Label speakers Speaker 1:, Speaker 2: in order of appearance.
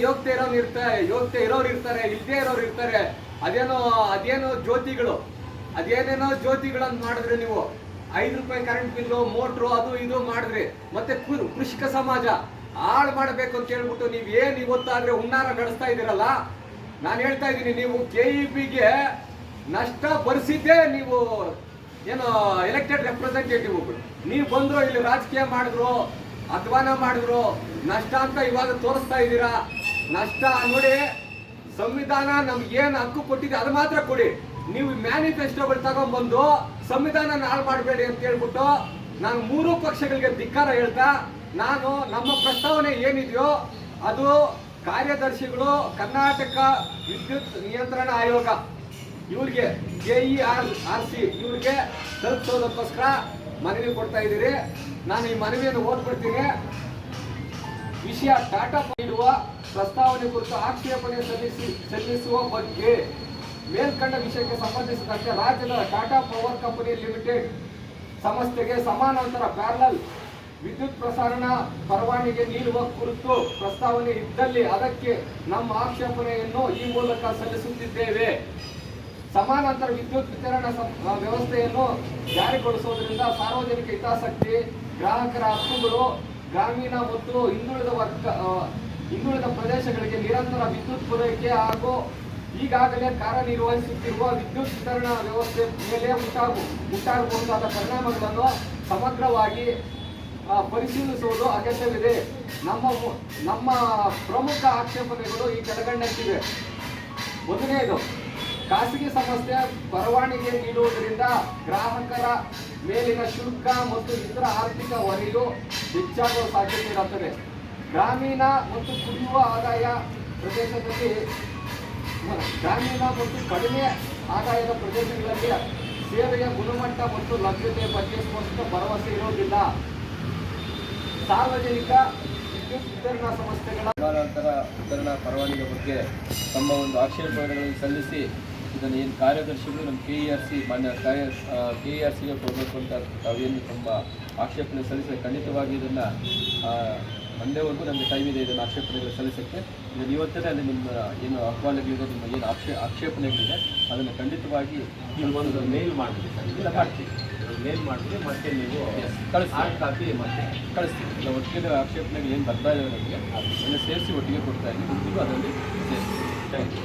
Speaker 1: ಯೋಗ್ಯತೆ ಇರೋರು ಇರ್ತಾರೆ, ಇಲ್ಲದೆ ಇರೋರು ಇರ್ತಾರೆ. ಅದೇನೋ ಅದೇನೇನೋ ಜ್ಯೋತಿಗಳನ್ನ ಮಾಡಿದ್ರೆ ನೀವು 5 ರೂಪಾಯಿ ಕರೆಂಟ್ ಬಿಲ್ಲು, ಮೋಟ್ರು, ಅದು ಇದು ಮಾಡಿದ್ರಿ. ಮತ್ತೆ ಕೃಷಿಕ ಸಮಾಜ ಹಾಳು ಮಾಡಬೇಕು ಅಂತ ಹೇಳ್ಬಿಟ್ಟು ನೀವೇನು ಇವತ್ತಾದ್ರೆ ಹುನ್ನಾರ ನಡೆಸ್ತಾ ಇದ್ದೀರಲ್ಲ. ನಾನು ಹೇಳ್ತಾ ಇದ್ದೀನಿ, ನೀವು KEBಗೆ ನಷ್ಟ ಭರಿಸಿದ್ದೇ ನೀವು ಏನು ಎಲೆಕ್ಟೆಡ್ ರೆಪ್ರೆಸೆಂಟೇಟಿವ್ಗಳು. ನೀವು ಬಂದ್ರು ಇಲ್ಲಿ ರಾಜಕೀಯ ಮಾಡಿದ್ರು, ಅಧ್ವಾನ ಮಾಡಿದ್ರು, ನಷ್ಟ ಅಂತ ಇವಾಗ ತೋರಿಸ್ತಾ ಇದ್ದೀರಾ. ನಷ್ಟ ನೋಡಿ, ಸಂವಿಧಾನ ನಮ್ಗೇನು ಹಕ್ಕು ಕೊಟ್ಟಿದೆ ಅದು ಮಾತ್ರ ಕೊಡಿ. ನೀವು ಮ್ಯಾನಿಫೆಸ್ಟೋಗಳು ತಗೊಂಡ್ಬಂದು ಸಂವಿಧಾನ ಹಾಳು ಮಾಡಬೇಡಿ ಅಂತ ಹೇಳ್ಬಿಟ್ಟು ನಾನು 3 ಪಕ್ಷಗಳಿಗೆ ಧಿಕ್ಕಾರ ಹೇಳ್ತಾ, ನಮ್ಮ ಪ್ರಸ್ತಾವನೆ ಏನಿದೆಯೋ ಅದು ಕಾರ್ಯದರ್ಶಿಗಳು ಕರ್ನಾಟಕ ವಿದ್ಯುತ್ ನಿಯಂತ್ರಣ ಆಯೋಗ ಇವ್ರಿಗೆ KERC ಇವ್ರಿಗೆ ತಲುಪಿಸೋದಕ್ಕೋಸ್ಕರ ಮನವಿ ಕೊಡ್ತಾ ಇದ್ದೀರಿ. ನಾನು ಈ ಮನವಿಯನ್ನು ಓದ್ಬಿಡ್ತೀನಿ. ವಿಷಯ ಟಾಟಾ ನೀಡುವ ಪ್ರಸ್ತಾವನೆ ಕುರಿತು ಆಕ್ಷೇಪಣೆ ಸಲ್ಲಿಸುವ ಬಗ್ಗೆ ಮೇಲ್ಕಂಡ ವಿಷಯಕ್ಕೆ ಸಂಬಂಧಿಸಿದಂತೆ ರಾಜ್ಯದ ಟಾಟಾ ಪವರ್ ಕಂಪನಿ ಲಿಮಿಟೆಡ್ ಸಂಸ್ಥೆಗೆ ಸಮಾನಾಂತರ ಪ್ಯಾರಲಲ್ ವಿದ್ಯುತ್ ಪ್ರಸಾರಣ ಪರವಾನಗಿ ನೀಡುವ ಕುರಿತು ಪ್ರಸ್ತಾವನೆ ಇದ್ದಲ್ಲಿ ಅದಕ್ಕೆ ನಮ್ಮ ಆಕ್ಷೇಪಣೆಯನ್ನು ಈ ಮೂಲಕ ಸಲ್ಲಿಸುತ್ತಿದ್ದೇವೆ. ಸಮಾನಾಂತರ ವಿದ್ಯುತ್ ವಿತರಣಾ ವ್ಯವಸ್ಥೆಯನ್ನು ಜಾರಿಗೊಳಿಸುವುದರಿಂದ ಸಾರ್ವಜನಿಕ ಹಿತಾಸಕ್ತಿ, ಗ್ರಾಹಕರ ಹಕ್ಕುಗಳು, ಗ್ರಾಮೀಣ ಮತ್ತು ಹಿಂದುಳಿದ ಪ್ರದೇಶಗಳಿಗೆ ನಿರಂತರ ವಿದ್ಯುತ್ ಪೂರೈಕೆ ಹಾಗೂ ಈಗಾಗಲೇ ಕಾರ್ಯನಿರ್ವಹಿಸುತ್ತಿರುವ ವಿದ್ಯುತ್ ವಿತರಣಾ ವ್ಯವಸ್ಥೆ ಮೇಲೆ ಉಂಟಾಗಬಹುದಾದ ಪರಿಣಾಮಗಳನ್ನು ಸಮಗ್ರವಾಗಿ ಪರಿಶೀಲಿಸುವುದು ಅಗತ್ಯವಿದೆ. ನಮ್ಮ ಪ್ರಮುಖ ಆಕ್ಷೇಪಣೆಗಳು ಈ ಕೆಳಗಂಡಂತಿವೆ. ಮೊದಲನೆಯದು, ಖಾಸಗಿ ಸಂಸ್ಥೆ ಪರವಾನಗಿ ನೀಡುವುದರಿಂದ ಗ್ರಾಹಕರ ಮೇಲಿನ ಶುಲ್ಕ ಮತ್ತು ಇತರ ಆರ್ಥಿಕ ಹೊರೆಯು ಹೆಚ್ಚಾಗುವ ಸಾಧ್ಯತೆ ಇರುತ್ತದೆ. ಗ್ರಾಮೀಣ ಮತ್ತು ಕಡಿಮೆ ಆದಾಯದ ಪ್ರದೇಶಗಳಲ್ಲಿ ಸೇವೆಯ ಗುಣಮಟ್ಟ ಮತ್ತು ಲಭ್ಯತೆಯ ಬಗ್ಗೆ ಸ್ಪಷ್ಟ ಭರವಸೆ ಇರುವುದಿಲ್ಲ. ಸಾರ್ವಜನಿಕ ವಿದ್ಯುತ್ ವಿತರಣಾ ಸಂಸ್ಥೆಗಳ
Speaker 2: ಸಮಾನಾಂತರ ವಿತರಣಾ ಪರವಾನಗಿ ಬಗ್ಗೆ ತಮ್ಮ ಒಂದು ಆಕ್ಷೇಪಣೆಗಳನ್ನು ಸಲ್ಲಿಸಿ ಇದನ್ನು ಏನು ಕಾರ್ಯದರ್ಶಿಗಳು ನಮ್ಮ ಮಾನ್ಯ KERCಗೆ ಕೊಡಬೇಕು ಅಂತ ತಾವೇನು ತಮ್ಮ ಆಕ್ಷೇಪಣೆ ಸಲ್ಲಿಸಿ ಖಂಡಿತವಾಗಿ ಇದನ್ನು ಮಂಡೇವರೆಗೂ ನಮಗೆ ಟೈಮ್ ಇದೆ ಇದನ್ನು ಆಕ್ಷೇಪಣೆಗಳು ಸಲ್ಲಿಸೋಕ್ಕೆ. ಇದನ್ನು ಇವತ್ತೇ ಅಲ್ಲಿ ನಿಮ್ಮ ಏನು ಅಹವಾಲುಗಳಿದೆ, ನಿಮ್ಮ ಏನು ಆಕ್ಷೇಪಣೆಗಳಿದೆ ಅದನ್ನು ಖಂಡಿತವಾಗಿ
Speaker 3: ಒಂದು ಮೇಲ್ ಮಾಡಿದ್ವಿ ಸರ್. ಇಲ್ಲ ಮಾಡ್ತೀವಿ, ಮೇಲ್ ಮಾಡಿದ್ರೆ ಮತ್ತೆ ನೀವು ಹಾರ್ಡ್ ಕಾಪಿ ಮತ್ತೆ
Speaker 2: ಕಳಿಸ್ತೀವಿ. ಇಲ್ಲ ಒಟ್ಟಿಗೆ ಆಕ್ಷೇಪಣೆಗಳು ಏನು ಬರ್ತಾ ಇದೆ ನಮಗೆ ಅದನ್ನು ಸೇರಿಸಿ ಒಟ್ಟಿಗೆ ಕೊಡ್ತಾ ಇದ್ದೀವಿ, ಅದರಲ್ಲಿ ಸೇರಿಸ್ತೀವಿ.
Speaker 3: Thank you.